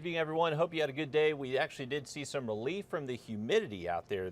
Evening, everyone. Hope you had a good day. We actually did see some relief from the humidity out there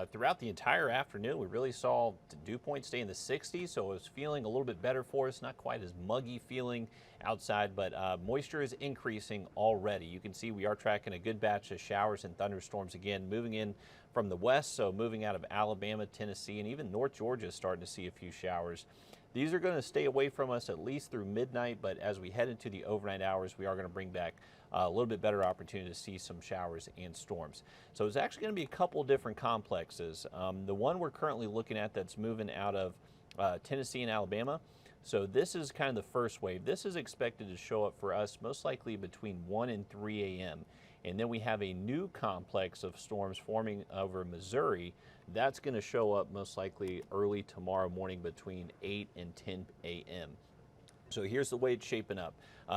throughout the entire afternoon. We really saw the dew point stay in the 60s, so it was feeling a little bit better for us. Not quite as muggy feeling outside, but moisture is increasing already. You can see we are tracking a good batch of showers and thunderstorms again, moving in from the west, so moving out of Alabama, Tennessee, and even North Georgia is starting to see a few showers. These are going to stay away from us at least through midnight, but as we head into the overnight hours, we are going to bring back a little bit better opportunity to see some showers and storms. So it's actually going to be a couple different complexes. The one we're currently looking at that's moving out of Tennessee and Alabama. So this is kind of the first wave. This is expected to show up for us most likely between 1 and 3 a.m. And then we have a new complex of storms forming over Missouri. That's going to show up most likely early tomorrow morning between 8 and 10 a.m. So here's the way it's shaping up.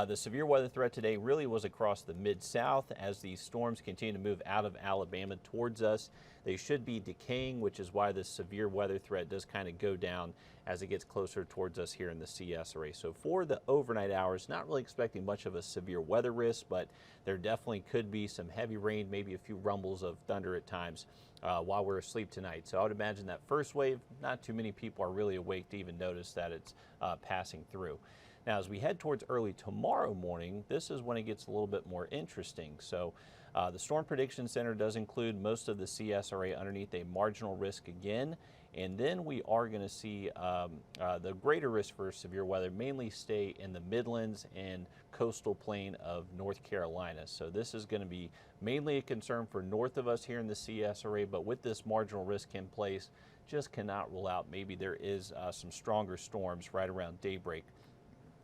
The severe weather threat today really was across the mid-south as these storms continue to move out of Alabama towards us. They should be decaying, which is why the severe weather threat does kind of go down as it gets closer towards us here in the CS array. So for the overnight hours, not really expecting much of a severe weather risk, but there definitely could be some heavy rain, maybe a few rumbles of thunder at times while we're asleep tonight. So I would imagine that first wave, not too many people are really awake to even notice that it's passing through. Now, as we head towards early tomorrow morning, this is when it gets a little bit more interesting. So the Storm Prediction Center does include most of the CS array underneath a marginal risk again. And then we are going to see the greater risk for severe weather mainly stay in the Midlands and coastal plain of North Carolina. So this is going to be mainly a concern for north of us here in the CS array, but with this marginal risk in place, just cannot rule out maybe there is some stronger storms right around daybreak.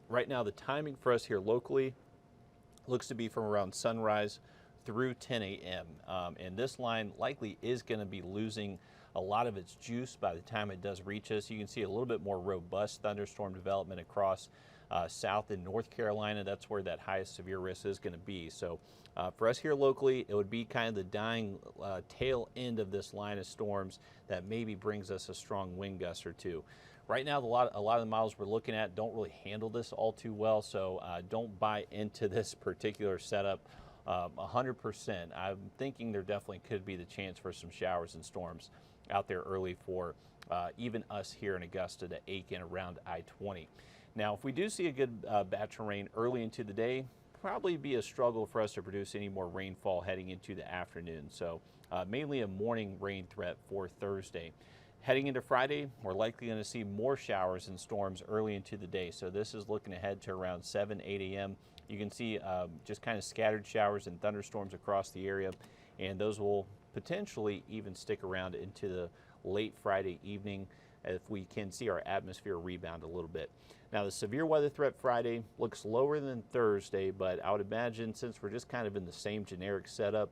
Right now, the timing for us here locally looks to be from around sunrise through 10 a.m. And this line likely is going to be losing a lot of its juice by the time it does reach us. You can see a little bit more robust thunderstorm development across South and North Carolina. That's where that highest severe risk is going to be. So for us here locally, it would be kind of the dying tail end of this line of storms that maybe brings us a strong wind gust or two. Right now, a lot of the models we're looking at don't really handle this all too well, so don't buy into this particular setup 100%. I'm thinking there definitely could be the chance for some showers and storms out there early for even us here in Augusta to Aiken around I-20. Now, if we do see a good batch of rain early into the day, probably be a struggle for us to produce any more rainfall heading into the afternoon. So mainly a morning rain threat for Thursday. Heading into Friday, we're likely going to see more showers and storms early into the day. So this is looking ahead to around 7, 8 a.m. You can see just kind of scattered showers and thunderstorms across the area, and those will potentially even stick around into the late Friday evening if we can see our atmosphere rebound a little bit. Now, the severe weather threat Friday looks lower than Thursday, but I would imagine since we're just kind of in the same generic setup,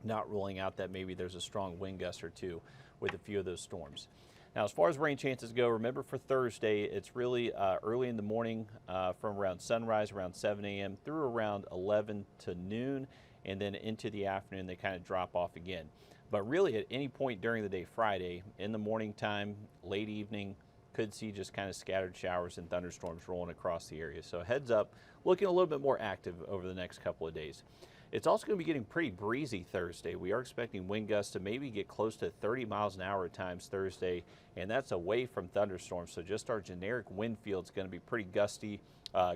not ruling out that maybe there's a strong wind gust or two with a few of those storms. Now, as far as rain chances go, remember for Thursday, it's really early in the morning from around sunrise, around 7 a.m. through around 11 to noon, and then into the afternoon, they kind of drop off again. But really, at any point during the day Friday, in the morning time, late evening, could see just kind of scattered showers and thunderstorms rolling across the area. So heads up, looking a little bit more active over the next couple of days. It's also going to be getting pretty breezy Thursday. We are expecting wind gusts to maybe get close to 30 miles an hour at times Thursday, and that's away from thunderstorms. So just our generic wind field is going to be pretty gusty.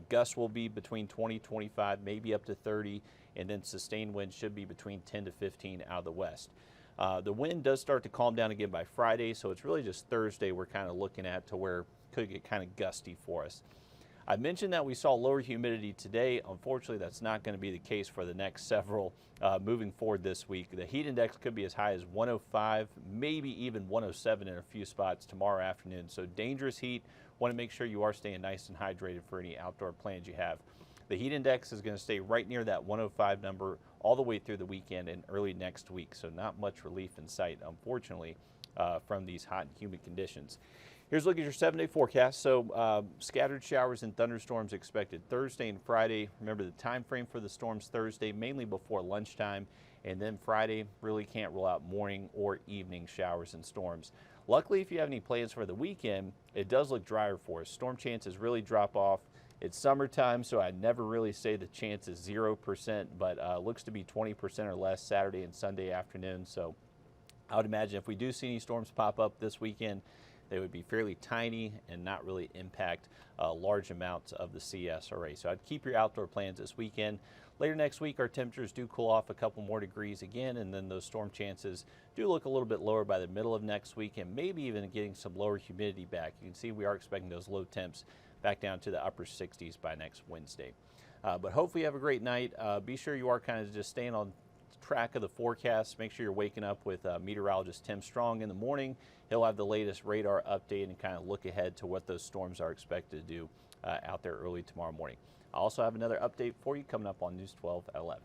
Gusts will be between 20, 25, maybe up to 30, and then sustained winds should be between 10 to 15 out of the west. The wind does start to calm down again by Friday, so it's really just Thursday we're kind of looking at to where it could get kind of gusty for us. I mentioned that we saw lower humidity today. Unfortunately, that's not going to be the case for the next several moving forward this week. The heat index could be as high as 105, maybe even 107 in a few spots tomorrow afternoon. So dangerous heat. Want to make sure you are staying nice and hydrated for any outdoor plans you have. The heat index is going to stay right near that 105 number all the way through the weekend and early next week. So not much relief in sight, unfortunately, from these hot and humid conditions. Here's a look at your 7-day forecast. So scattered showers and thunderstorms expected Thursday and Friday. Remember the time frame for the storms Thursday, mainly before lunchtime. And then Friday, really can't rule out morning or evening showers and storms. Luckily, if you have any plans for the weekend, it does look drier for us. Storm chances really drop off It's summertime, so I'd never really say the chance is 0%, but looks to be 20% or less Saturday and Sunday afternoon. So I would imagine if we do see any storms pop up this weekend, they would be fairly tiny and not really impact large amounts of the CSRA. So I'd keep your outdoor plans this weekend. Later next week, our temperatures do cool off a couple more degrees again, and then those storm chances do look a little bit lower by the middle of next week, and maybe even getting some lower humidity back. You can see we are expecting those low temps back down to the upper 60s by next Wednesday. But hopefully you have a great night. Be sure you are kind of just staying on track of the forecast. Make sure you're waking up with meteorologist Tim Strong in the morning. He'll have the latest radar update and kind of look ahead to what those storms are expected to do out there early tomorrow morning. I also have another update for you coming up on News 12 at 11.